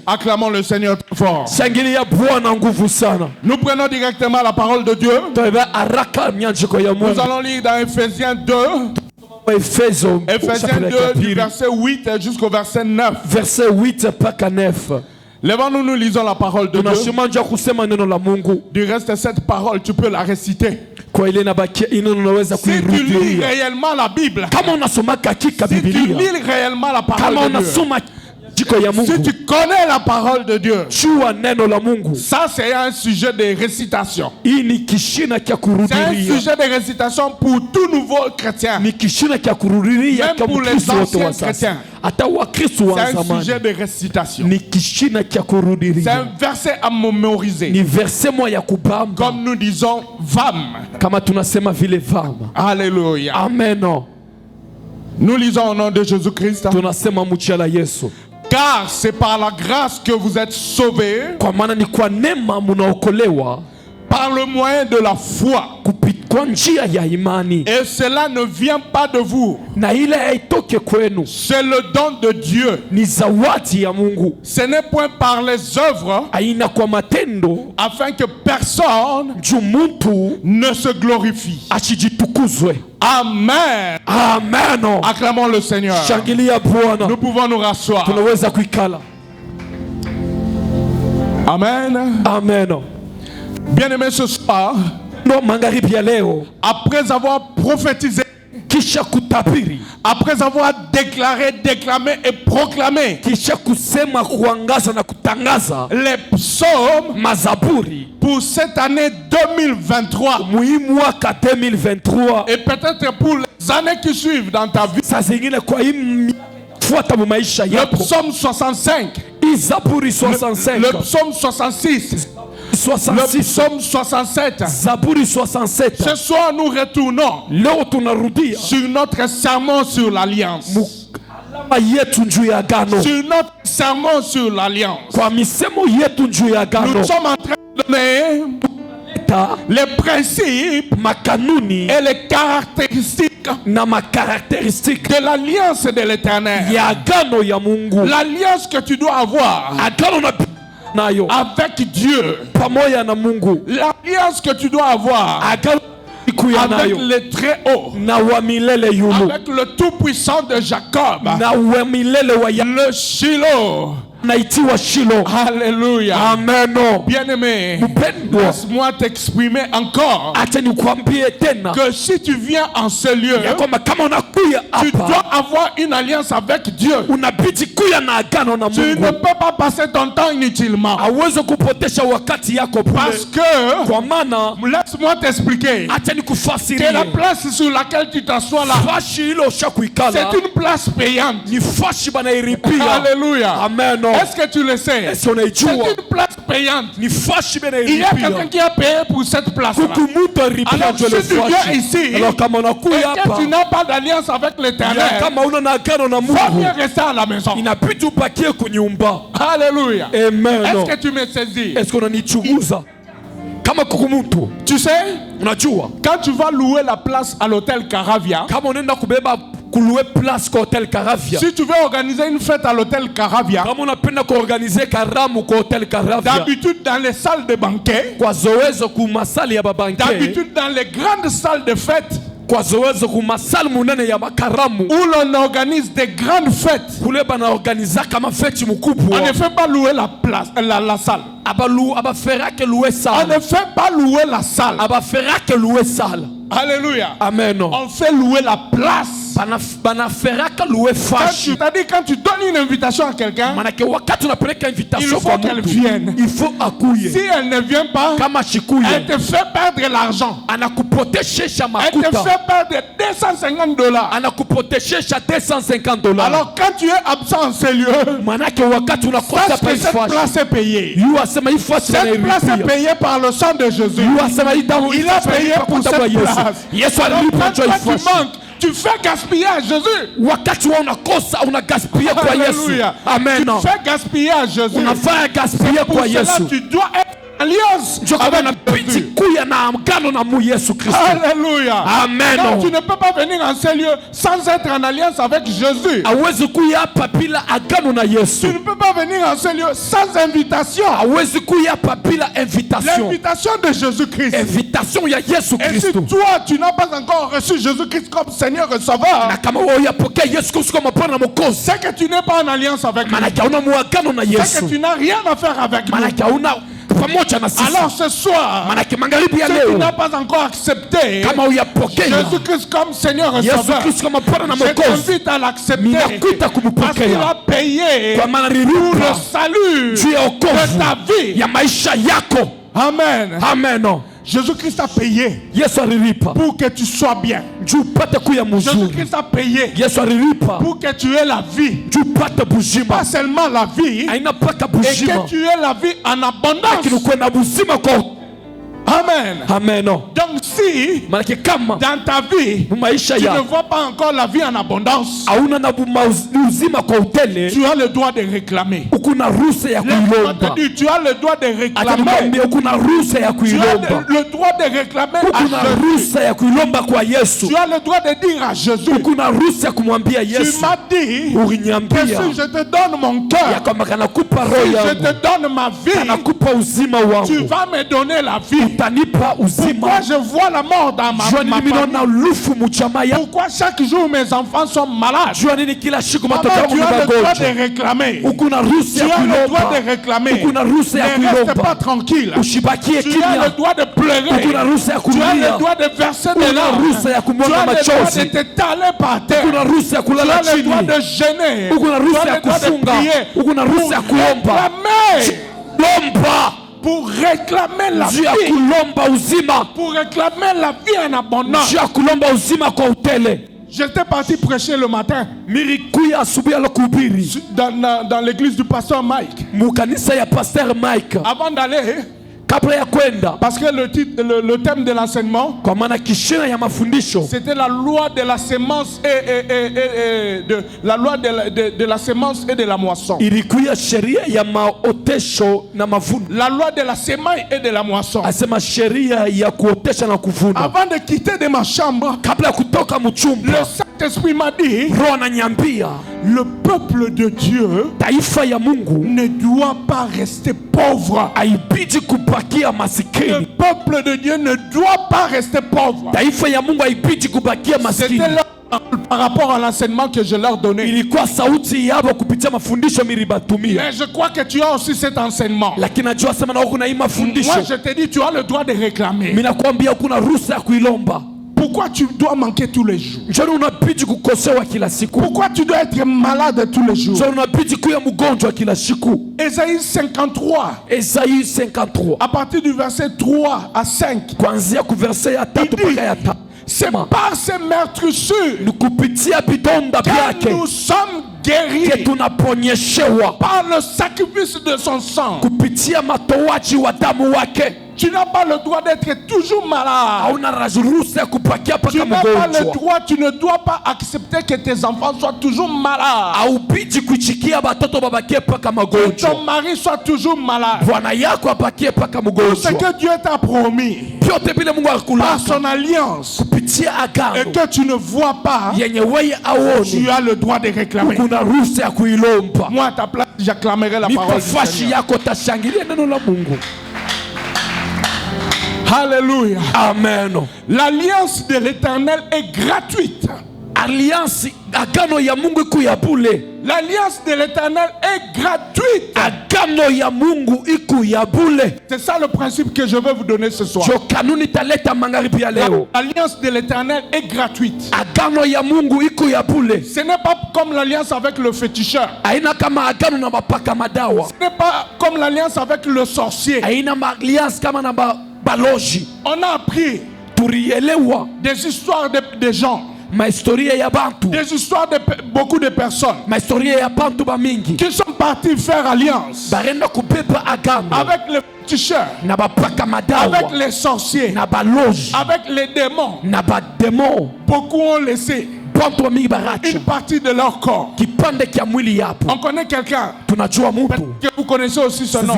Acclamons le Seigneur très fort. Shangilia Bwana nguvu sana. Nous prenons directement la parole de Dieu. Toiba araka mianjiko ya Nous Mungu. allons lire dans Ephésiens 2. Efeso Ephésiens 2 du verset 8 jusqu'au verset 9. verset 8 mpaka 9. Lèvons-nous, nous lisons la parole de Dieu. Tunashimanja kusema neno la Mungu. Du reste de cette parole, tu peux la réciter. Kwa ile nabakia ino unaweza Si tu lis kuirudia. réellement la Bible, Kama unasoma katika si tu Biblia. lis réellement la parole Kama de Dieu, unasoma jiko ya Mungu. si tu connais la parole de Dieu, Jua neno la Mungu. ça c'est un sujet de récitation. Hii ni kishina kia C'est un kurudiria. sujet de récitation pour tout nouveau chrétien. Ni kishina kia kurudiria Même kama pour les Kristo wote anciens wa sasa. chrétiens. Hata Wakristo wa C'est un zamani. sujet de récitation. Ni kishina kia C'est un kurudiria. verset à mémoriser. Ni verse moja ya kubamba. Comme nous disons, VAM. Kama tunasema vile vama. Alléluia. Amen. Nous lisons au nom de Jésus-Christ. Tunasema mchela Yesu. Car c'est par la grâce que vous êtes sauvés, Kwa maana ni kwa neema munaokolewa par le moyen de la foi. kwa njia ya imani. Et cela ne vient pas de vous. Na ile haitoke kwenu. C'est le don de Dieu. Ni zawadi ya Mungu. Ce n'est point par les œuvres, Haina kwa matendo. afin que personne Juu mtu ne se glorifie. asijitukuzwe. Amen. Amen. Acclamons le Seigneur. Shangilia Bwana. Nous pouvons nous rasseoir. Tunaweza kuikala. Amen. Amen. Bien-aimés, ce soir, No magharibi ya leo après avoir prophétisé, kisha kutabiri, après avoir déclaré, déclamé et proclamé kisha kusema, kuangaza na kutangaza les psaumes mazaburi pour cette année 2023 muhimu mwaka 2023 et peut-être pour les années qui suivent dans ta vie. saa zingine kwa hii fuata mu maisha Le yako. psaume 65, Zaburi 65, le psaume 66, le 66, psaume 67. Zaburi 67. Ce soir, nous retournons Leo tunarudia sur notre sermon sur l'alliance. alama yetu juu ya agano, Sur notre sermon sur l'alliance. kwa misemo yetu juu ya agano. Nous sommes en train de donner les principes Makanuni et les caractéristiques na makarakteristiki de l'alliance de l'Éternel. ya agano ya Mungu. L'alliance que tu dois avoir Agano na nayo avec Dieu. pamoja na Mungu. L'alliance que tu dois avoir Agano siku ya avec nayo le Très-Haut. na wa milele yulu Avec le Tout-Puissant de Jacob. na wa milele wa ya Le Shiloh. naitiwa Shilo. Alléluia. Amen. Bien-aimé, Mpendwa, laisse-moi t'exprimer encore acha nikwambie tena que si tu viens en ce lieu, ya kwamba kama unakuya tu dois hapa avoir une alliance avec Dieu. unabidi kuya na agano na Tu ne Mungu. peux pas passer ton temps inutilement. Hauwezi kupotesha wakati yako Parce bure, que, kwa maana laisse-moi t'expliquer, acha que la nikufasirie place sur laquelle tu t'assois là, fashi ile ushakuikala c'est une place payante. ni fashi banairipia. Alléluia. Amen. Est-ce que tu le sais? Est-ce C'est unaijua une place payante. ni fashi Il y a quelqu'un banairipia? qui a payé pour cette place-là. Kuku mtu aripia Alors, ndio ile si tu viens fashi. ici, Alors kama et unakuya que hapa tu n'as pas d'alliance avec ya l'Éternel, kama una na agano na faut Mungu, bien rester à la maison. inabidi ubakie kunyumba. Alléluia. Amen. Est-ce que tu me saisis? Est-ce qu'on unanichunguza? Kama kuku mtu, Tu sais, unajua quand tu vas louer la place à l'hôtel Caravia, kama unaenda kubeba kuluwe place kwa hotel Caravia, si tu veux organiser une fête à l'hôtel Caravia, kama unapenda kuorganize karamu kwa hotel Caravia, d'habitude dans les salles de banquet, kwa zowezo kumasali ya babanke, d'habitude dans les grandes salles de fête, kwa zowezo kumasali munene ya makaramu, où l'on organise des grandes fêtes, kule banaorganiza kama feti mkubwa, on ne fait pas louer la place, la salle. abaferake luwe On sala, ne fait pas louer la salle. abaferake luwe sala. Alléluia. Amen. On fait louer la place. Banaferaka luwe fashi. C'est-à-dire quand tu donnes une invitation à quelqu'un, Manake wakati unapeleka il invitation faut kwa qu'elle mtu, vienne. il faut akuye. Si elle ne vient pas, Kama shikuye, elle te fait perdre l'argent. anakupoteshesha Elle te makuta, fait perdre $250. anakupoteshesha $250. Alors quand tu es absent en ces lieux, Manake wakati unakosa sache que cette fashi, place est payée. yu asema hii fashi Cette place est anairipia. payée par le sang de Jésus. Yu asema hii damu Il a payé pour cette place. Yesu Alors alilipa quand njoo toi hii tu fashi. manques, tu fais gaspiller à Jésus. Wakati wa unakosa unagaspia kwa Yesu. Alléluia. Amen. Tu fais gaspiller à Jésus. Unafanya gaspia Pour kwa cela, Yesu. tu dois être alliance avec Jésus. Alléluia. Amen. Donc, tu ne peux pas venir en ces lieux sans être en alliance avec Jésus. Tu ne peux pas venir en ces lieux sans invitation. L'invitation de Jésus-Christ. Et si toi, tu n'as pas encore reçu Jésus-Christ comme Seigneur et Sauveur, c'est que tu n'es pas en alliance avec lui. C'est que tu n'as rien à faire avec lui. Alors ce soir, si tu n'as pas encore accepté Jésus-Christ comme Seigneur et Sauveur, je t'invite à l'accepter parce qu'il a payé pour le salut de ta vie. Amen. Amen. Jésus-Christ a payé pour que tu sois bien. Jésus-Christ a payé pour que tu aies la vie. Pas seulement la vie, et que tu aies la vie en abondance. Amen. Amen. Donc si dans ta vie tu ne vois pas encore la vie en abondance, tu as le droit de réclamer. Tu as le droit de réclamer. Tu as le droit de réclamer à Jésus. Tu as le droit de dire à Jésus, tu m'as dit que si je te donne mon cœur, si je te donne ma vie, tu vas me donner la vie. Pourquoi je vois la mort dans ma famille? Pourquoi chaque jour mes enfants sont malades? Maman, tu as le droit de réclamer. Tu as le droit de réclamer. Ne reste pas tranquille. Tu as le droit de pleurer. Tu as le droit de verser des larmes. Tu as le droit de t'étaler par terre. Tu as le droit de gêner. Tu as le droit de prier. Pour réclamer la vie. Pour réclamer la vie en abondance. J'étais parti prêcher le matin dans l'église du pasteur Mike. Avant d'aller, parce que le thème de l'enseignement, c'était la loi de la sémence et la loi de la sémence et de la moisson. La loi de la sémence et de la moisson. Avant de quitter de ma chambre, le Saint-Esprit m'a dit, le peuple de Dieu ne doit pas rester pauvre. Le peuple de Dieu ne doit pas rester pauvre. C'était là par rapport à l'enseignement que je leur donnais. Mais je crois que tu as aussi cet enseignement. Moi je te dis, tu as le droit de réclamer. Pourquoi tu dois manquer tous les jours? Pourquoi tu dois être malade tous les jours? Ésaïe 53. À partir du verset 3 à 5. C'est par ces meurtrissures que nous sommes guéris par le sacrifice de son sang. Tu n'as pas le droit d'être toujours malade. Tu n'as pas le droit, tu ne dois pas accepter que tes enfants soient toujours malades. Que ton mari soit toujours malade. Ce que Dieu t'a promis par son alliance et que tu ne vois pas, tu as le droit de réclamer. Moi à ta place, j'acclamerai la parole du Seigneur. Alléluia. Amen. L'alliance de l'Éternel est gratuite. L'alliance de l'Éternel est gratuite. C'est ça le principe que je vais vous donner ce soir. L'alliance de l'Éternel est gratuite. Ce n'est pas comme l'alliance avec le féticheur. Ce n'est pas comme l'alliance avec le sorcier. On a appris des histoires de gens. Des histoires de beaucoup de personnes qui sont partis faire alliance avec les féticheurs, avec les sorciers, avec les démons. Beaucoup ont laissé. une partie de leur corps. On connaît quelqu'un que vous connaissez aussi son nom.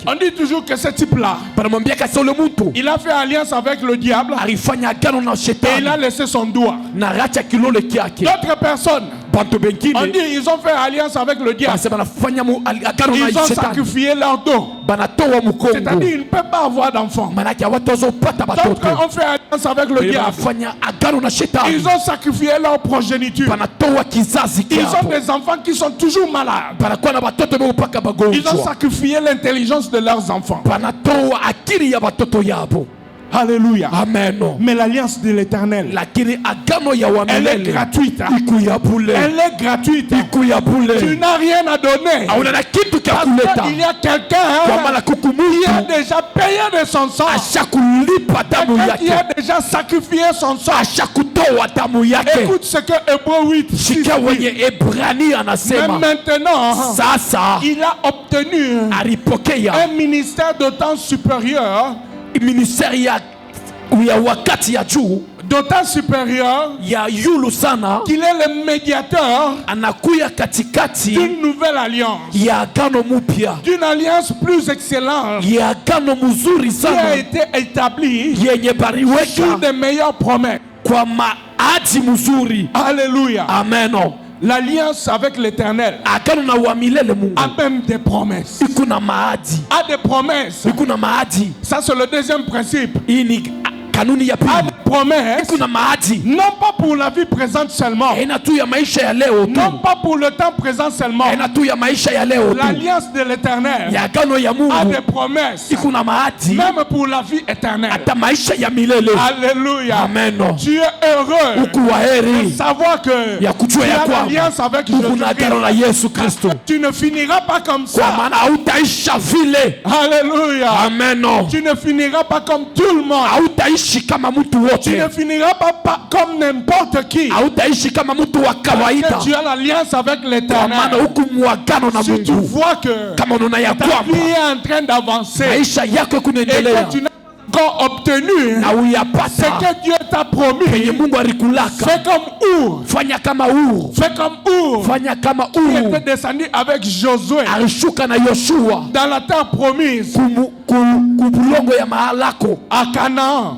On dit toujours que ce type-là, il a fait alliance avec le diable et il a laissé son doigt. D'autres personnes, on dit ils ont fait alliance avec le diable. Ils ont sacrifié leur dos. C'est-à-dire ils ne peuvent pas avoir d'enfants. D'autres ont fait alliance avec le diable. Ils ont sacrifié leur progéniture. Ils ont des enfants qui sont toujours malades. Ils ont sacrifié l'intelligence de leurs enfants. Alléluia. Amen. Mais l'alliance de l'Éternel, elle est gratuite. Elle est gratuite. Tu n'as rien à donner. Il y a quelqu'un qui a déjà payé de son sang. Quelqu'un qui a déjà sacrifié son sang. Écoute ce que Hébreux 8 dit. Mais maintenant, il a obtenu un ministère d'autant supérieur, d'autant supérieur qu'il est le médiateur d'une nouvelle alliance, d'une alliance plus excellente qui a été établie sur des meilleures promesses. Alléluia. Amen. L'alliance avec l'Éternel a même des promesses. A des promesses. Ça c'est le deuxième principe. A des promesses, non pas pour la vie présente seulement, non pas pour le temps présent seulement. L'alliance de l'Éternel a des promesses, même pour la vie éternelle. Alléluia. Amen. Tu es heureux de savoir que tu as l'alliance avec Jésus-Christ. Tu ne finiras pas comme ça. Alléluia. Amen. Tu ne finiras pas comme tout le monde. Tu ne finiras pas comme n'importe qui. Tu as l'alliance avec l'Éternel. Si tu vois que ta vie est en train d'avancer et que tu n'as encore obtenu ce que Dieu t'a promis, fais comme Our. Fais comme Our qui était descendu avec Josué dans la terre promise à Canaan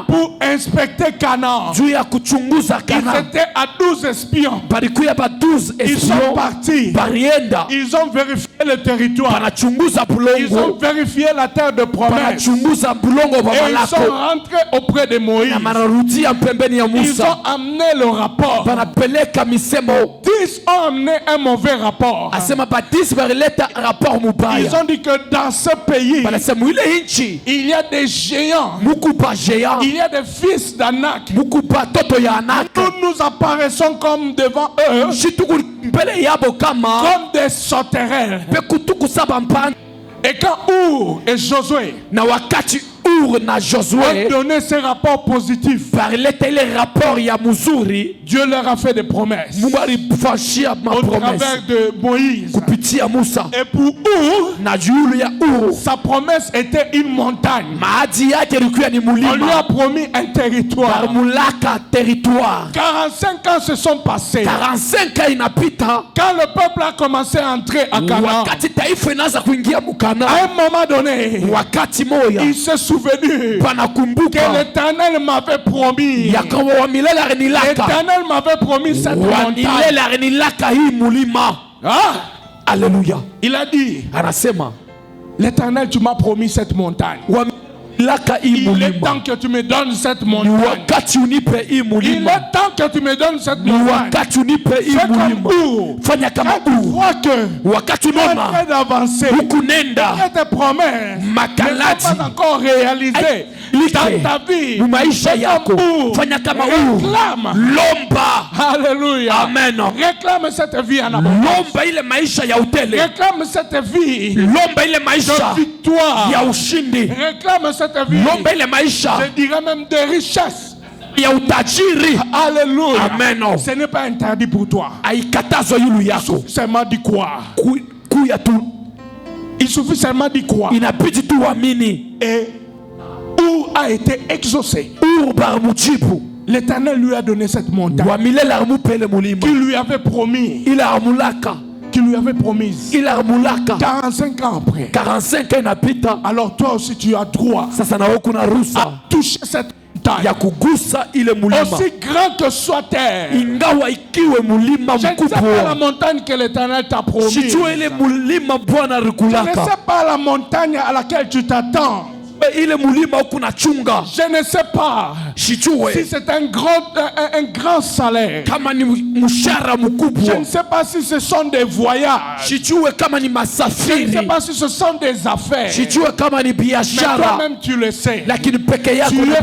pour inspecter Canaan. Ils étaient à 12 espions. Ils sont partis. Ils ont vérifié le territoire. Ils ont vérifié la terre de promesse. Et ils sont rentrés auprès de Moïse. Ils ont amené le rapport. 10 ont amené un mauvais rapport. Ils ont dit que dans ce pays, il y a des géants. Il y a des fils d'Anak. Nous nous apparaissons comme devant eux, comme des sauterelles. Et quand Our et Josué ont donné ces rapports positifs, Dieu leur a fait des promesses au travers de Moïse. Et pour Our, sa promesse était une montagne. On lui a promis un territoire. 45 ans se sont passés. Quand le peuple a commencé à entrer à Canaan, à un moment donné, il se souvenu que l'Éternel m'avait promis. L'Éternel m'avait promis cette montagne. Alléluia. Il a dit, l'Éternel, tu m'as promis cette montagne. Il est temps que tu me donnes cette montagne. Il est temps que tu me donnes cette montagne. Fais comme Our. Quand tu vois que tu es en train d'avancer, que tes promesses ne sont pas encore réalisées dans ta vie, réclame. Alléluia. Amen. Réclame cette vie en abondance. Réclame cette vie de victoire. Réclame cette vie, je dirais même de richesse. Alléluia. Amen. Ce n'est pas interdit pour toi. Il suffit seulement d'y croire. Il suffit seulement d'y croire. Et Our a été exaucé. l'Éternel lui a donné cette montagne qui lui avait promis. Qui lui avait promise. 45 ans après. 45 ans inapita. Alors toi aussi tu as droit à toucher cette montagne. Aussi grand que soit terre. Je ne sais pas la montagne que l'Éternel t'a promis. Je ne sais pas la montagne à laquelle tu t'attends. Je ne sais pas si c'est un grand salaire. Je ne sais pas si ce sont des voyages. Je ne sais pas si ce sont des affaires. Mais toi-même tu le sais. Tu es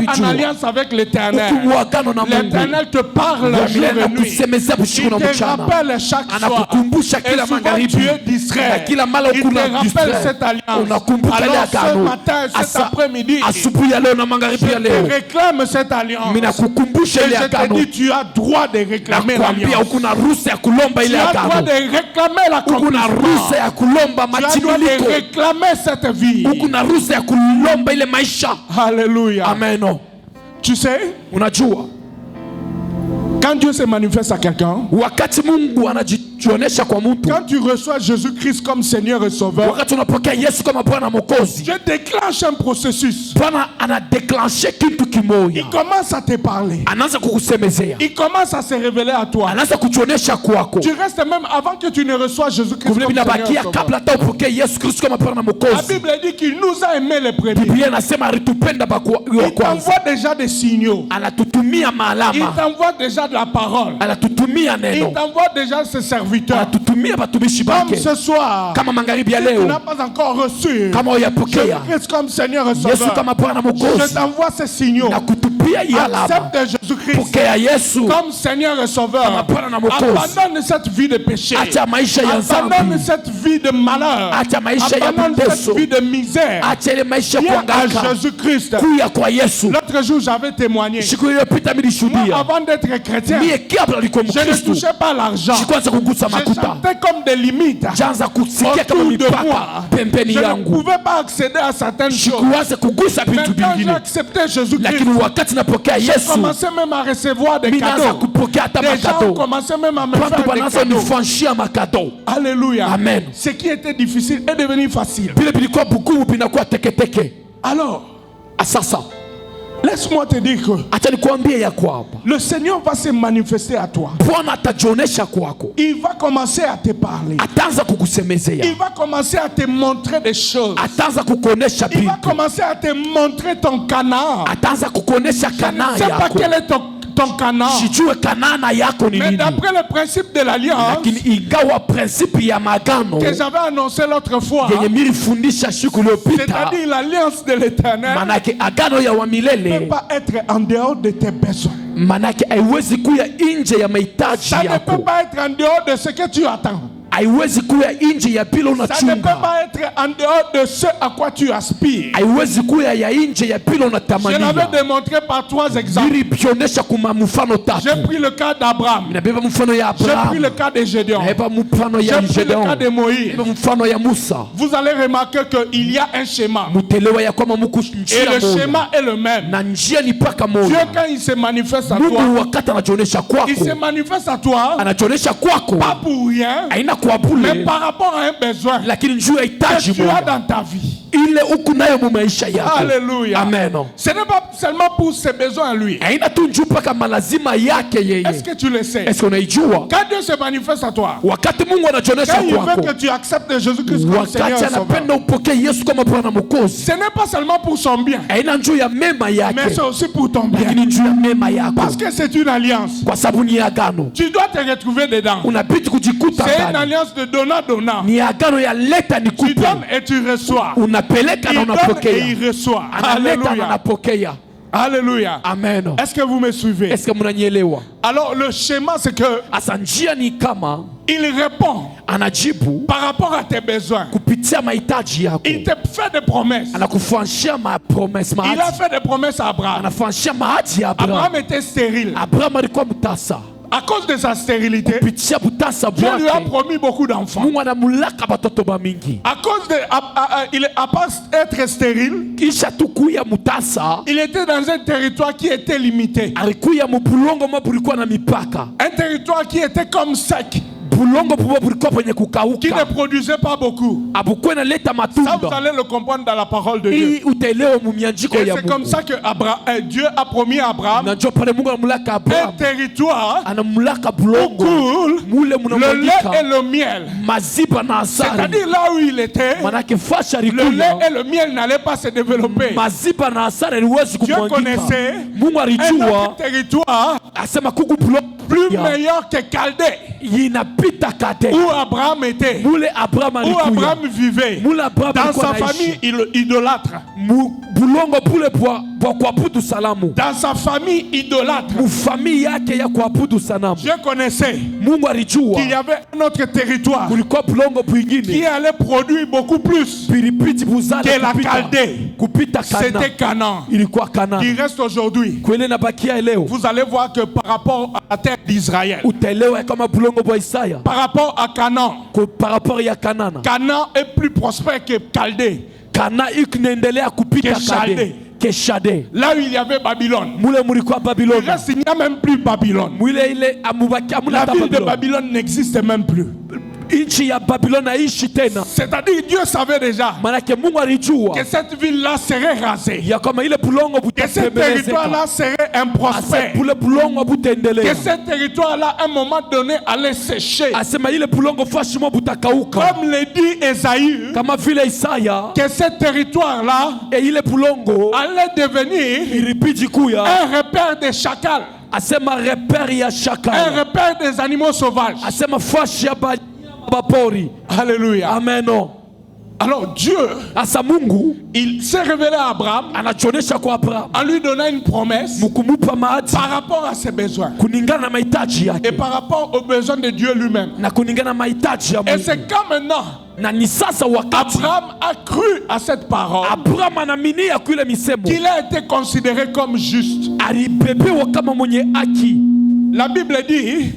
en alliance avec l'Éternel. L'Éternel te parle jour et nuit. Il te rappelle chaque soir. Et souvent tu es distrait. Il te rappelle cette alliance. Alors ce matin, cet après-midi, je réclame cette alliance. Et je te dis, tu as droit de réclamer l'alliance. Tu as droit de réclamer l'accomplissement. Tu as droit de réclamer cette vie. Alléluia. Amen. Tu sais, quand Dieu se manifeste à quelqu'un, quand tu reçois Jésus-Christ comme Seigneur et Sauveur, Dieu déclenche un processus. Il commence à te parler. Il commence à se révéler à toi. Tu restes même avant que tu ne reçois Jésus-Christ comme Seigneur et Sauveur. La Bible dit qu'il nous a aimés les premiers. Il t'envoie déjà des signaux. Il t'envoie déjà de la parole. Il t'envoie déjà ses serviteurs. Comme ce soir, tu n'as pas encore reçu Jésus-Christ comme Seigneur et Sauveur. Je t'envoie ces signaux. Accepte Jésus-Christ comme Seigneur et Sauveur. Abandonne cette vie de péché. Abandonne cette vie de malheur. Abandonne cette vie de misère. Viens à Jésus-Christ. L'autre jour, j'avais témoigné. Moi, avant d'être chrétien, je ne touchais pas l'argent. Je sentais comme des limites autour de moi. Je ne pouvais pas accéder à certaines choses. Mais quand j'ai accepté Jésus-Christ, j'ai commencé même à recevoir des cadeaux. Les gens ont commencé même à me faire des cadeaux. Alléluia. Amen. Ce qui était difficile est devenu facile. Alors, laisse-moi te dire que le Seigneur va se manifester à toi. Il va commencer à te parler. Il va commencer à te montrer des choses. Il va commencer à te montrer ton Canaan. Je ne sais pas quel est ton Canaan. Mais d'après le principe de l'alliance que j'avais annoncé l'autre fois, c'est-à-dire l'alliance de l'Éternel, ne peut pas être en dehors de tes besoins. Ça ne peut pas être en dehors de ce que tu attends. Ça ne peut pas être en dehors de ce à quoi tu aspires. Je l'avais démontré par 3 exemples. J'ai pris le cas d'Abraham. J'ai pris le cas de Gédéon. J'ai pris le cas de Moïse. Vous allez remarquer qu'il y a un schéma. Et le schéma est le même. Dieu, quand il se manifeste à toi, il se manifeste à toi pas pour rien, mais par rapport à un besoin que tu as dans ta vie. Alléluia. Amen. Ce n'est pas seulement pour ses besoins à lui. Est-ce que tu le sais? Quand Dieu se manifeste à toi, quand il veut que tu acceptes Jésus-Christ comme Seigneur et Sauveur, ce n'est pas seulement pour son bien, mais c'est aussi pour ton bien. Parce que c'est une alliance. Tu dois te retrouver dedans. C'est une alliance de donnant-donnant. Tu donnes et tu reçois. Il donne et il reçoit. Alléluia. Alléluia. Amen. Est-ce que vous me suivez? Alors le schéma c'est que il répond par rapport à tes besoins. Il te fait des promesses. Il a fait des promesses à Abraham. Abraham était stérile. à cause de sa stérilité, Dieu lui a promis beaucoup d'enfants. À cause de, à part être stérile, il était dans un territoire qui était limité. Un territoire qui était comme sec, qui ne produisait pas beaucoup. Ça, vous allez le comprendre dans la parole de Dieu. Et c'est comme ça que Dieu a promis à Abraham un territoire où coule le lait et le miel. C'est-à-dire là où il était, le lait et le miel n'allaient pas se développer. Dieu connaissait un autre territoire plus meilleur que Chaldée, où Abraham était, où Abraham vivait, dans sa famille idolâtre. Dans sa famille idolâtre, Dieu connaissait qu'il y avait un autre territoire qui allait produire beaucoup plus que la Chaldée. C'était Canaan. Il reste aujourd'hui. Vous allez voir que par rapport à la terre d'Israël, par rapport à Canaan, Canaan est plus prospère que Chaldée, que Chaldée. Là où il y avait Babylone, il reste, il n'y a même plus Babylone. La ville de Babylone n'existe même plus. C'est-à-dire Dieu savait déjà que cette ville-là serait rasée, que ce territoire-là serait improspère, que ce territoire-là à un moment donné allait sécher. Comme le dit Esaïe, que ce territoire-là allait devenir un repère de chacals, un repère des animaux sauvages. Alléluia. Amen. Alors Dieu, il s'est révélé à Abraham en lui donnant une promesse par rapport à ses besoins et par rapport aux besoins de Dieu lui-même. Et c'est quand maintenant Abraham a cru à cette parole qu'il a été considéré comme juste. La Bible dit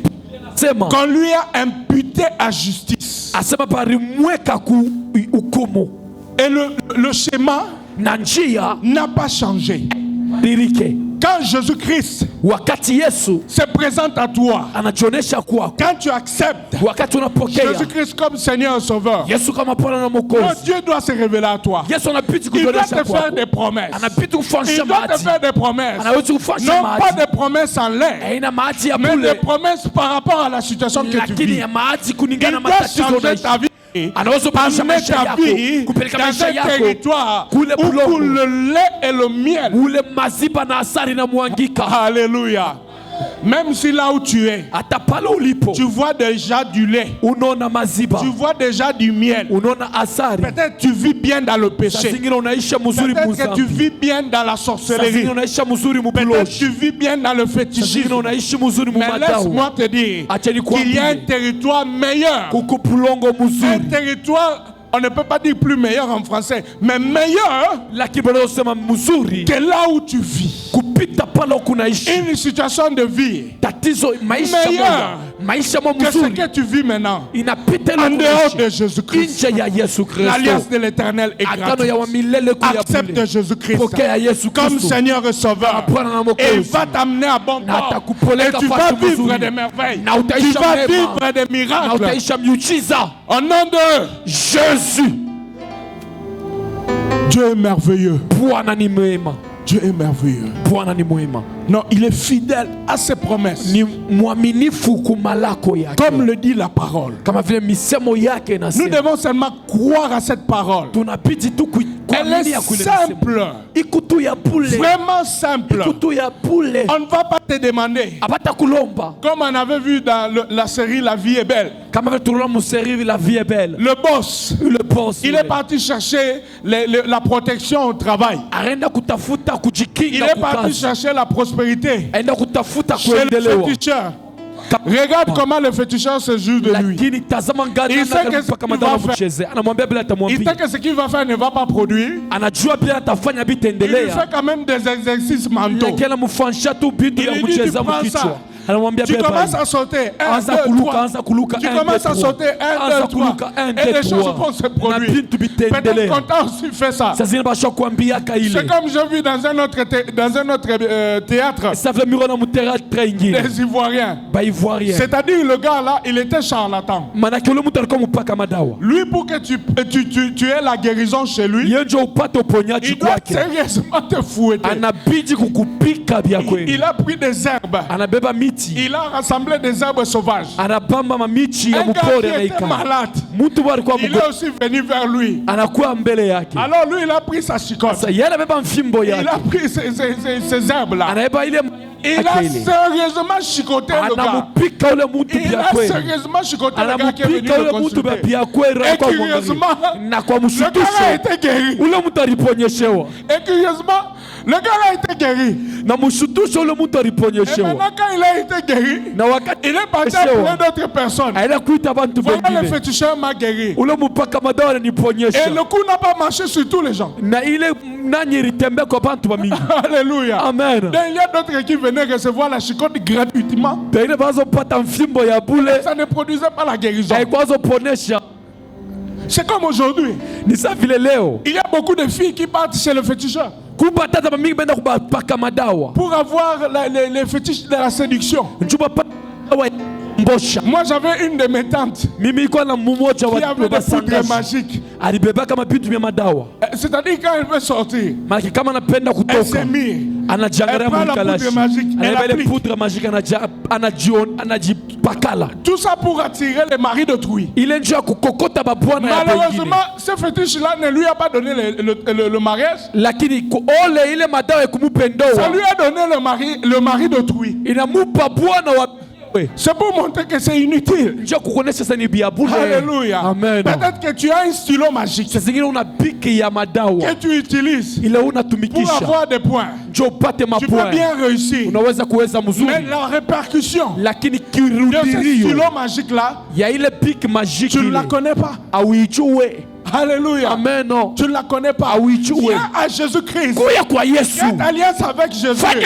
qu'on lui a imputé à justice. Et le schéma n'a pas changé. Quand Jésus-Christ se présente à toi, quand tu acceptes Jésus-Christ comme Seigneur et Sauveur, Dieu doit se révéler à toi. Il doit te faire des promesses. Il doit te faire des promesses. Non pas des promesses en l'air, mais des promesses par rapport à la situation que tu vis. Il doit changer ta vie. Amener ta vie dans un territoire où coule le lait et le miel. Alléluia. Même si là où tu es, tu vois déjà du lait, tu vois déjà du miel, peut-être tu vis bien dans le péché, peut-être que tu vis bien dans la sorcellerie, peut-être tu vis bien dans le fétichisme, mais laisse-moi te dire qu'il y a un territoire meilleur, un territoire, on ne peut pas dire plus meilleur en français, mais meilleur que là où tu vis. Une situation de vie meilleure que ce que tu vis maintenant. En dehors de Jésus-Christ, l'alliance de l'Éternel est gratuite. Accepte Jésus-Christ comme Seigneur et Sauveur, et il va t'amener à bon port. Et tu vas vivre des merveilles, tu vas vivre des miracles. Au nom de Jésus. Dieu est merveilleux. Dieu est merveilleux. Non, il est fidèle à ses promesses. Comme le dit la parole. Nous devons seulement croire à cette parole. Elle est simple. Vraiment simple. On ne va pas te demander. Comme on avait vu dans la série La vie est belle. Le boss, il est parti chercher la protection au travail. Il est parti chercher la prospérité chez le féticheur. Regarde comment le féticheur se juge de lui. Il sait que ce qu'il va faire ne va pas produire. Il lui fait quand même des exercices mentaux. Il lui dit, tu prends ça. Tu commences à sauter. 1, 2, 3. Tu commences à sauter. 1, 2, 3. Et les choses vont se produire. Peut-être qu'on t'a aussi fait ça. C'est comme j'ai vu dans un autre théâtre. Des Ivoiriens. C'est-à-dire le gars là, il était charlatan. Lui, pour que tu aies la guérison chez lui, il doit sérieusement te fouetter. Il a pris des herbes. Il a rassemblé des herbes sauvages. Un gars qui était malade, il est aussi venu vers lui. Alors lui, il a pris sa chicotte. Il a pris ces herbes-là. Il a sérieusement chicoté le gars. Il a sérieusement chicoté le gars qui est venu le consulter. Et curieusement, le gars a été guéri. Et curieusement, le gars a été guéri. Et maintenant, quand il a été guéri, il est parti à plein d'autres personnes. Voilà, le féticheur m'a guéri. Et le coup n'a pas marché sur tous les gens. Alléluia. Amen. Il y a d'autres qui venaient recevoir la chicotte gratuitement. Ça ne produisait pas la guérison. C'est comme aujourd'hui. Il y a beaucoup de filles qui partent chez le féticheur pour avoir les fétiches de la séduction. Moi j'avais une de mes tantes qui avait des poudres magiques. C'est-à-dire quand elle veut sortir, elle s'est mise. Elle prend la poudre magique, elle applique. Tout ça pour attirer les maris d'autrui. Malheureusement, ce fétiche-là ne lui a pas donné le mariage. Ça lui a donné le mari d'autrui. C'est pour montrer que c'est inutile. Alléluia. Amen. Peut-être que tu as un stylo magique que tu utilises pour avoir des points. Tu peux bien réussir. Mais la répercussion de ce stylo magique là, tu ne la connais pas. Alléluia. Amen. Tu ne la connais pas. Viens à Jésus-Christ. Fais alliance avec Jésus. Et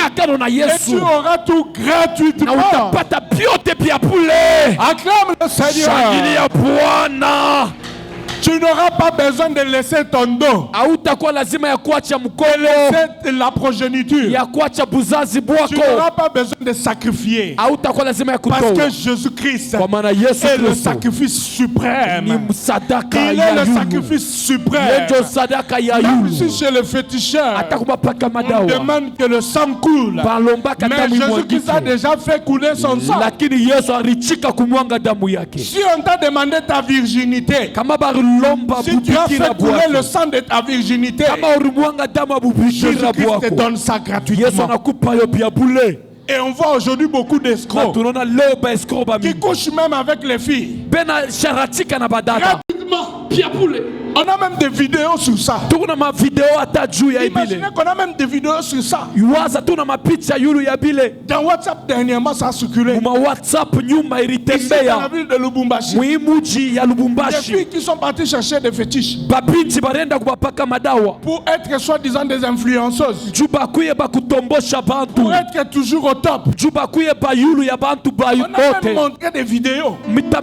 tu auras tout gratuitement. Acclame le Seigneur. Tu n'auras pas besoin de laisser ton dos. De laisser la progéniture. Tu n'auras pas besoin de sacrifier. Parce que Jésus-Christ est le sacrifice suprême. Il est le sacrifice suprême. Même si chez le féticheur, on demande que le sang coule. Mais Jésus-Christ a déjà fait couler son sang. Si on t'a demandé ta virginité, si tu as fait couler le sang de ta virginité, Jésus-Christ te donne ça gratuitement. Et on voit aujourd'hui beaucoup d'escrocs qui couchent même avec les filles. Gratuitement. On a même des vidéos sur ça. Imaginez qu'on a même des vidéos sur ça. Dans WhatsApp dernièrement, ça a circulé. Ici dans la ville de Lubumbashi. Des filles qui sont parties chercher des fétiches pour être soi-disant des influenceuses, pour être toujours au top. On a même montré des vidéos. On a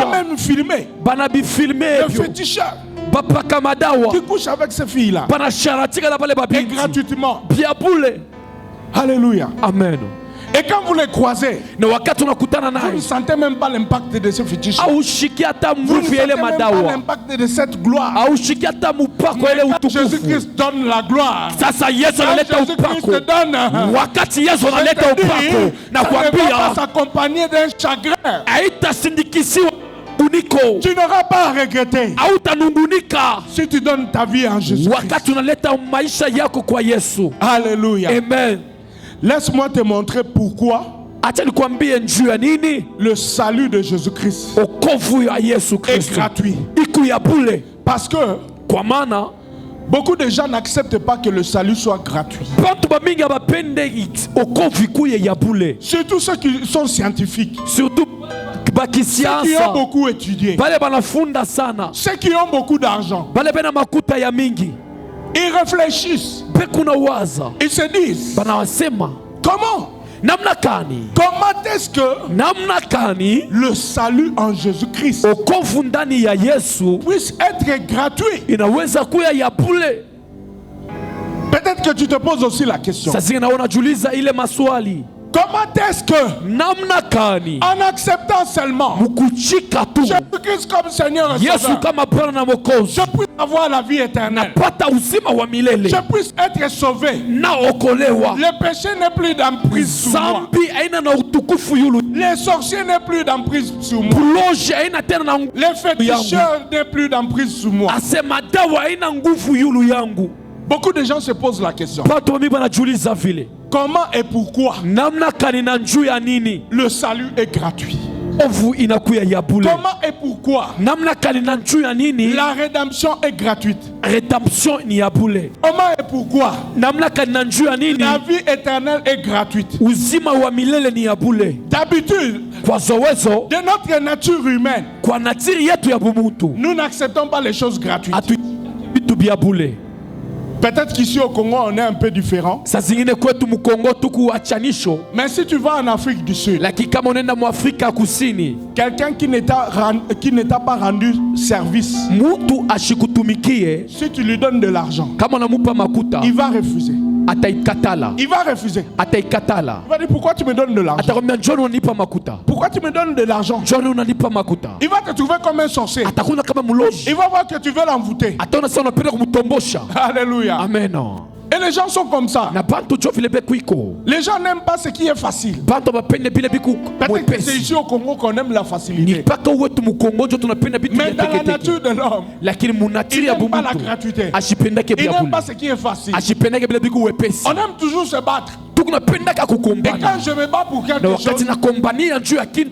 même filmé le féticheur qui couche avec ces filles-là. Et gratuitement. Alléluia. Amen. Et quand vous les croisez, vous ne sentez même pas l'impact de ce fétiche. Vous ne sentez même pas l'impact de cette gloire. Mais Jésus-Christ donne la gloire. Jésus-Christ donne. Ça ne va pas s'accompagner d'un chagrin. Tu n'auras pas à regretter si tu donnes ta vie en Jésus-Christ. Alléluia. Amen. Laisse-moi te montrer pourquoi le salut de Jésus-Christ est gratuit. Parce que beaucoup de gens n'acceptent pas que le salut soit gratuit. Surtout ceux qui sont scientifiques. Ceux qui ont beaucoup étudié. Ceux qui ont beaucoup d'argent. Ils réfléchissent. Ils se disent, comment Comment est-ce que le salut en Jésus-Christ puisse être gratuit? Peut-être que tu te poses aussi la question. Comment est-ce que, en acceptant seulement Jésus-Christ comme Seigneur et Sauveur, je puisse avoir la vie éternelle, je puisse être sauvé, le péché n'est plus d'emprise sur moi, les sorciers n'est plus d'emprise sur moi, les féticheurs n'est plus d'emprise sur moi. Beaucoup de gens se posent la question. Comment et pourquoi le salut est gratuit? Comment et pourquoi la rédemption est gratuite? Comment et pourquoi la vie éternelle est gratuite? D'habitude, de notre nature humaine, nous n'acceptons pas les choses gratuites. Peut-être qu'ici au Congo, on est un peu différent. Mais si tu vas en Afrique du Sud, quelqu'un qui ne t'a pas rendu service, si tu lui donnes de l'argent, il va refuser. Il va refuser. Il va dire pourquoi tu me donnes de l'argent? Pourquoi tu me donnes de l'argent? Il va te trouver comme un sorcier. Il va voir que tu veux l'envoûter. Alléluia. Amen. Et les gens sont comme ça. Les gens n'aiment pas ce qui est facile. Peut-être que c'est ici au Congo qu'on aime la facilité. Mais dans la nature de l'homme, il n'aime pas la gratuité. Il n'aime pas ce qui est facile. On aime toujours se battre. Et quand je me bats pour quelque chose,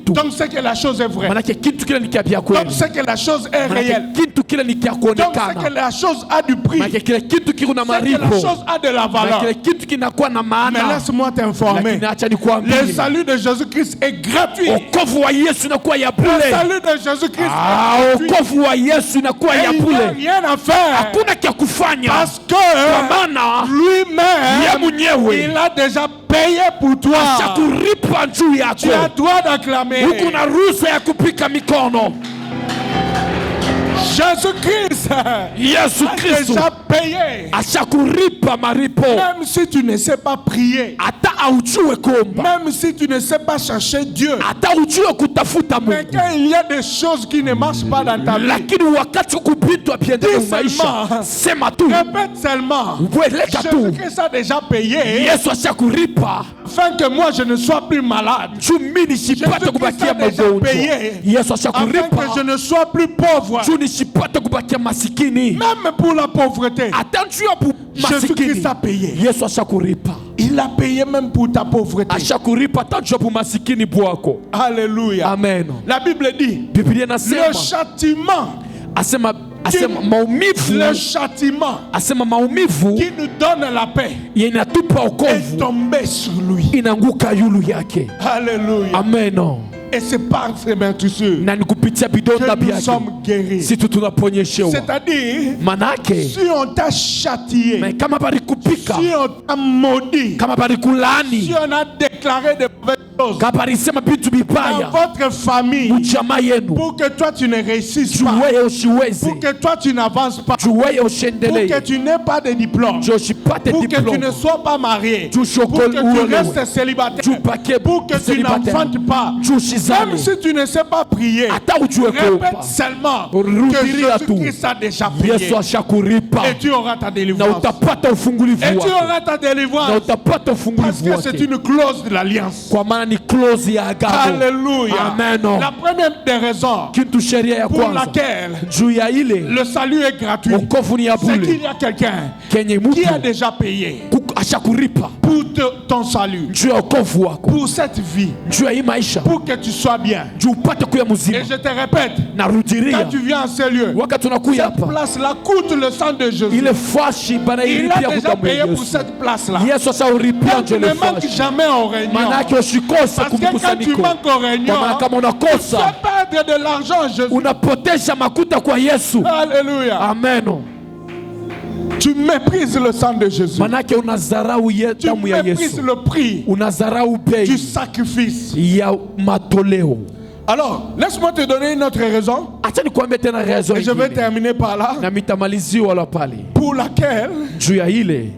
donc c'est que la chose est vraie. Donc c'est que la chose est réelle. Donc c'est que la chose a du prix. C'est que la chose a de la valeur. Mais laisse-moi t'informer. Le salut de Jésus-Christ est gratuit. Le salut de Jésus-Christ est gratuit. Et il n'a rien à faire. Parce que lui-même, il a déjà payé pour toi. Tu as droit d'acclamer. Jésus-Christ a déjà payé. Même si tu ne sais pas prier, même si tu ne sais pas chercher Dieu, mais quand il y a des choses qui ne marchent pas dans ta vie, dis seulement, répète seulement, Jésus-Christ a déjà payé afin que moi je ne sois plus malade. Jésus-Christ a déjà payé afin que je ne sois plus pauvre. Même pour la pauvreté, Jésus-Christ a payé. Il a payé même pour ta pauvreté. Alléluia. Amen. La Bible dit, le châtiment, le châtiment qui nous donne la paix est tombé sur lui. Alléluia. Amen. Et c'est par ces meurtrissures que nous sommes guéris. C'est-à-dire, si on t'a châtié, si on t'a maudit, si on a déclaré des mauvaises choses dans votre famille, pour que toi tu ne réussisses pas, pour que toi tu n'avances pas, pour que tu n'aies pas de diplôme, pour que tu ne sois pas marié, pour que tu restes célibataire, pour que tu n'enfantes pas, même si tu ne sais pas prier, répète seulement que Jésus-Christ a déjà payé. Et tu auras ta délivrance. Et tu auras ta délivrance. Parce que c'est une clause de l'alliance. Alléluia. Amen. La première des raisons pour laquelle le salut est gratuit, c'est qu'il y a quelqu'un qui a déjà payé pour ton salut, pour cette vie, pour que tu sois bien. Et je te répète, quand tu viens en ces lieux, cette place-là coûte le sang de Jésus. Il a déjà payé pour cette place-là. Donc tu ne manques jamais au réunion. Parce que quand tu manques au réunion, tu fais perdre de l'argent à Jésus. Alléluia. Amen. Tu méprises le sang de Jésus. Manake unazarau Tu damu ya méprises Yesu. le prix Unazarau bei du sacrifice. ya matoleo. Alors, laisse-moi te donner une autre raison. Acha nikwambie tena raison Et je vais ingine. terminer par là. Na mitamaliziwa wala pale. Pour laquelle Juu ya ile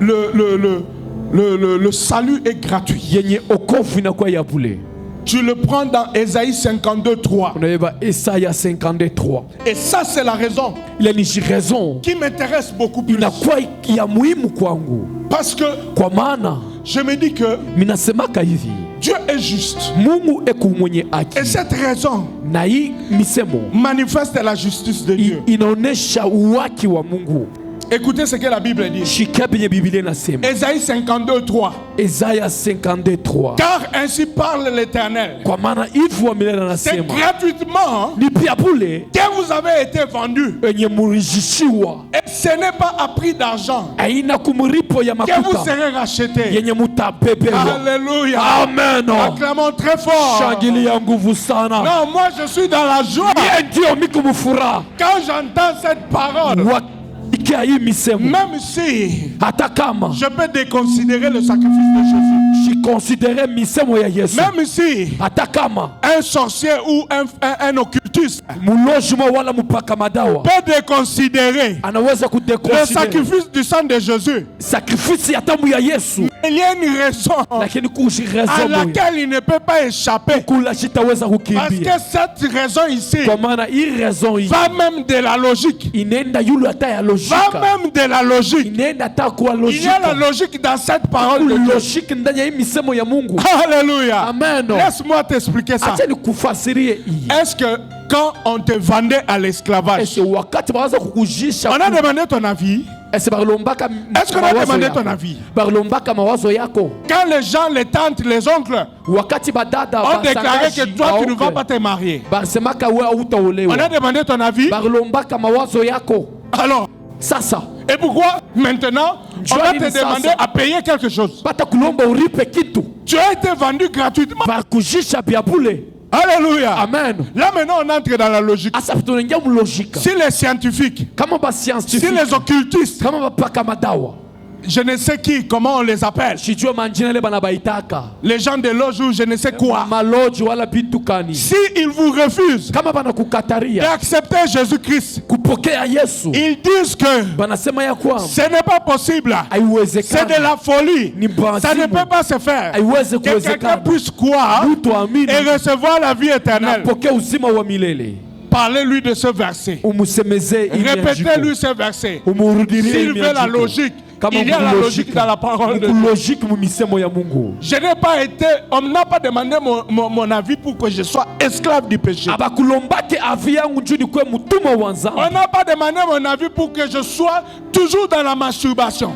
le salut est gratuit. yenye okovu inakuwa ya bure. Tu le prends dans Ésaïe 52:3. Unabeba Isaya 52:3. Et ça, c'est la raison Ile ni raison qui m'intéresse beaucoup plus. inakuwa ya muhimu kwangu. Parce que Kwa maana je me dis que minasemaka hivi, Dieu est juste. Mungu eku mwenye haki. Et cette raison Na hii misemo manifeste la justice de Dieu. inaonesha uwaki wa Mungu. Écoutez ce que la Bible dit. Shika penye Biblia inasema. Ésaïe 52:3. Isaya 52:3. Car ainsi parle l'Éternel. Kwa maana hivyo wa milele C'est anasema gratuitement ni pia bure que vous avez été vendus. wenye murijishiwa, Et ce n'est pas à prix d'argent aina kumripo ya que vous makuta serez rachetés. yenye mutabebewa. Alléluia. Amen. Acclamons très fort. Shangilia nguvu sana. Non, moi je suis dans la joie. Yeye ndio mikumufuraha Quand j'entends cette parole, wakia hii misemo, même si hata kama je peux déconsidérer le sacrifice de Jésus, shikonsidere misemo ya Yesu, même si hata kama un sorcier ou un occultiste mulojimo wala mupaka madawa peut déconsidérer anaweza le kudekonsidere sacrifice du sang de Jésus, sakrifisi ya damu ya Yesu, il y a une raison lakini kushi à raison moja laquelle il ne peut pas échapper. kula shitaweza Parce kukimbia, que cette raison ici kwa maana hii raison hii va même de la logique. inaenda yule hata ya Va logika, même de la logique. inaenda hata kwa Il y a la logika, logique dans cette parole de Dieu. logika ndani ya hii misemo ya Mungu. Alléluia. Amen. Laisse-moi t'expliquer ça. Acha nikufasirie hii. Est-ce que quand on te vendait à l'esclavage, Ese wakati baanza kukujisha, on a demandé ton avis? ese barlombaka Est-ce qu'on a mawazo demandé yako? ton avis? Barlombaka mawazo yako. Quand les gens, les tantes, les oncles Wakati badada ont déclaré que basangaji, toi tu ne vas baoncle, pas te marier, basemaka wewe on a hautaolewa. demandé ton avis? Barlombaka mawazo yako. Alors, Sasa et pourquoi maintenant on va te Johnny demander Sasa. à payer quelque chose? bata kulomba uripe kitu, Tu as été vendu gratuitement. bakujisha bya bule. Alléluia. Amen. Là maintenant on entre dans la logique. Asa tunaingia mlogika. Si les scientifiques, Kama ba si scientifique, les occultistes, kama bapaka madawa, je ne sais qui, comment on les appelle, sijue manjina ile bana baitaka les gens de loge ou je ne sais quoi, maloji wala bitukani, si ils vous refusent kama bana kukataria d'accepter Jésus-Christ, kupokea Yesu, ils disent que banasema ya kwamba ce n'est pas possible, c'est haiwezekani, de la folie, ni ça ne mbazimu, peut pas se faire, haiwezi que quelqu'un kuwezekana puisse croire mtu amini et recevoir la vie éternelle. napokea uzima wa milele. Parlez-lui de ce verset, Umusemeze répétez-lui ce verset. umurudirie S'il veut la logique, il y a la logique dans la parole de Dieu. logique mu misemo ya Mungu. Je n'ai pas été, on n'a pas demandé mon avis pour que je sois esclave du péché. Abakulombake avi yangu njuu nikuwe mtumwa wa On nzambi. n'a pas demandé mon avis pour que je sois toujours dans la masturbation.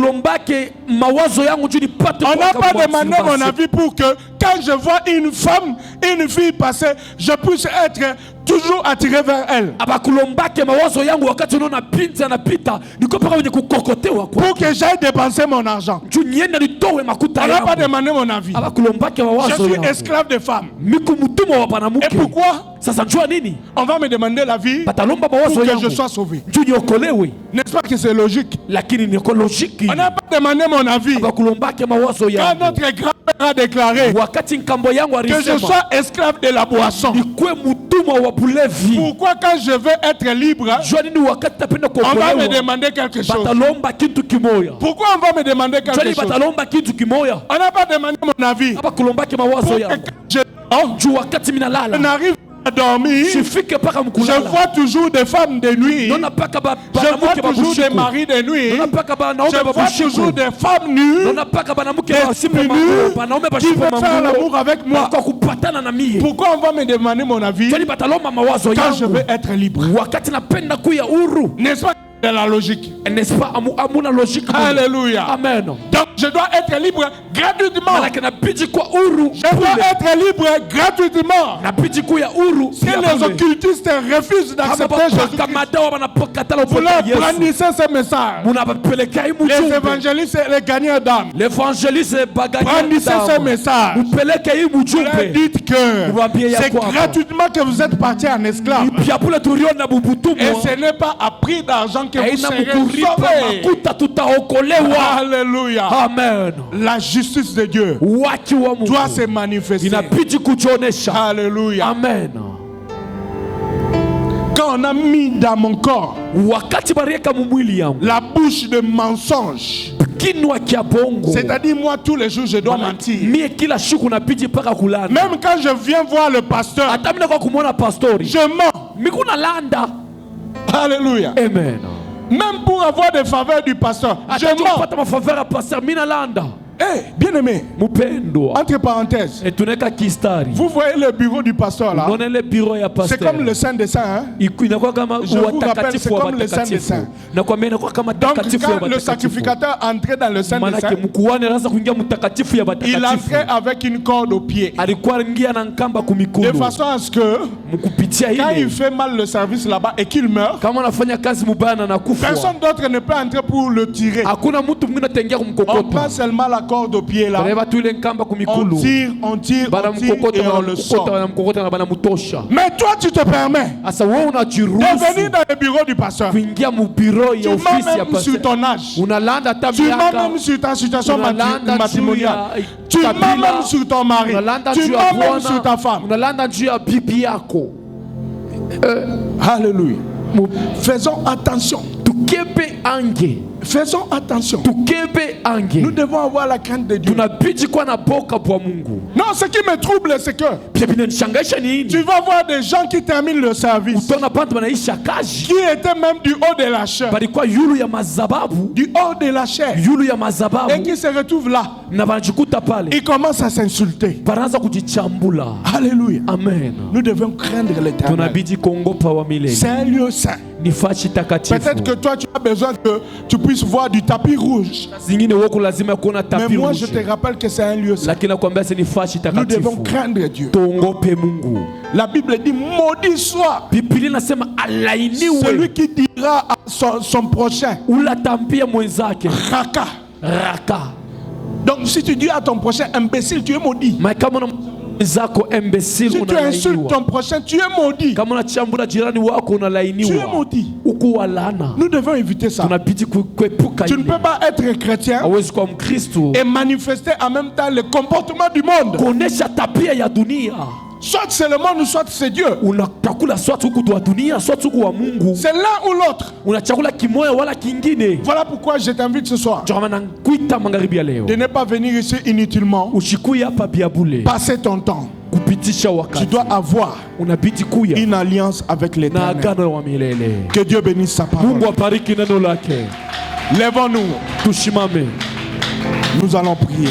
Abakulombake mawazo yangu njuu nipate On n'a kuwaka pas kwa demandé masturbation. mon avis pour que quand je vois une femme, une fille passer, je puisse être toujours attiré vers elle. Abakulombake mawazo yangu wakati unaona binti anapita niko paka wenye kukokotewa kwa Pour que j'aille dépenser mon argent. njuu niende nitowe makuta On n'a pas yangu. demandé mon avis. Abakulombake Je mawazo suis yangu esclave de femmes. miku mtumwa wa Et banamuke. pourquoi Sasa njua nini? on va me demander l'avis Batalomba pour mawazo que je yangu sois sauvé? njuu niokolewe, N'est-ce pas que c'est logique? lakini niko logiki. On n'a pas demandé mon avis. Abakulombake mawazo Quand yangu notre grand-père a déclaré wakati nkambo yangu que je alisema sois esclave de la boisson, nikuwe mtumwa wa bulevi, pourquoi quand je veux être libre, jua nini wakati tapenda on va me kuokolewa demander quelque chose? batalomba kitu kimoya, Pourquoi on va me demander jua quelque nini chose? batalomba kitu kimoya, On n'a pas demandé mon avis. abakulombake mawazo Pour que yangu quand je dors, juu wakati je minalala n'arrive à dormir, sifike paka je mkulala, vois toujours des femmes de nuit, nona paka je vois banamuke toujours des babushiku, maris de nuit, nona paka banaume je vois babushiku, toujours des femmes nues nona paka banamuke des basipe nus manguo, banaume qui bashipe veulent faire manguo l'amour avec moi. kwa kupatana na mie. Pourquoi on va me demander mon avis Jua nini batalomba mawazo quand je yangu veux être libre? wakati napenda kuya huru, N'est-ce pas de la logique? n'est-ce pas? Amuna logique. Alléluia. Amen. Donc je dois être libre gratuitement. Malaki nabidi kwa huru. Je dois être libre gratuitement. Nabidi kuya huru. Si les occultistes refusent d'accepter Jésus-Christ, vous leur brandissez ce message. Les évangélistes et les gagnants d'âme, L'évangéliste brandissez ce message. Vous leur dites que c'est gratuitement que vous êtes partis en esclave. Et ce n'est pas à prix d'argent que vous serez sauvés. Alléluia. Amen. La justice de Dieu doit se manifester. Alléluia. Amen. Quand on a mis dans mon corps la bouche de mensonge, c'est-à-dire moi tous les jours je dois mentir. Même quand je viens voir le pasteur, je mens. Alléluia. Amen. Même pour avoir des faveurs du pasteur, je mens. Hey, bien aimé, entre parenthèses, vous voyez le bureau du pasteur là? C'est comme le Saint des Saints. Hein? Je vous rappelle, c'est comme le Saint des Saints. Donc quand le sacrificateur entrait dans le Saint des Saints, il entrait avec une corde au pied, de façon à ce que quand il fait mal le service là-bas et qu'il meurt, personne d'autre ne peut entrer pour le tirer. On prend seulement la corde au pied là. On tire et on le sort. Mais toi tu te permets de venir dans le bureau du pasteur. Tu mens même sur ton âge. Tu mens même sur ta situation matrimoniale. Tu mens même sur ton mari. Tu mens même sur ta femme. Alléluia. Faisons attention. Faisons attention. Nous devons avoir la crainte de Dieu. Non, ce qui me trouble, c'est que tu vas voir des gens qui terminent le service, qui étaient même du haut de la chair, du haut de la chair, et qui se retrouvent là. Ils commencent à s'insulter. Alléluia. Amen. Nous devons craindre l'Éternel. C'est un lieu saint. Peut-être que toi tu as besoin que tu puisses voir du tapis rouge. Mais moi je te rappelle que c'est un lieu saint. Nous devons craindre Dieu. La Bible dit maudit soit celui qui dira à son prochain Raka. Donc si tu dis à ton prochain imbécile, tu es maudit. Si tu insultes ton prochain, tu es maudit. Tu es maudit. Nous devons éviter ça. Tu ne peux pas être chrétien et manifester en même temps le comportement du monde. Soit c'est le monde, soit c'est Dieu. C'est l'un ou l'autre. Voilà pourquoi je t'invite ce soir de ne pas venir ici inutilement, passer ton temps. Tu dois avoir une alliance avec l'Éternel. Que Dieu bénisse sa parole. Lèvons-nous. Nous allons prier.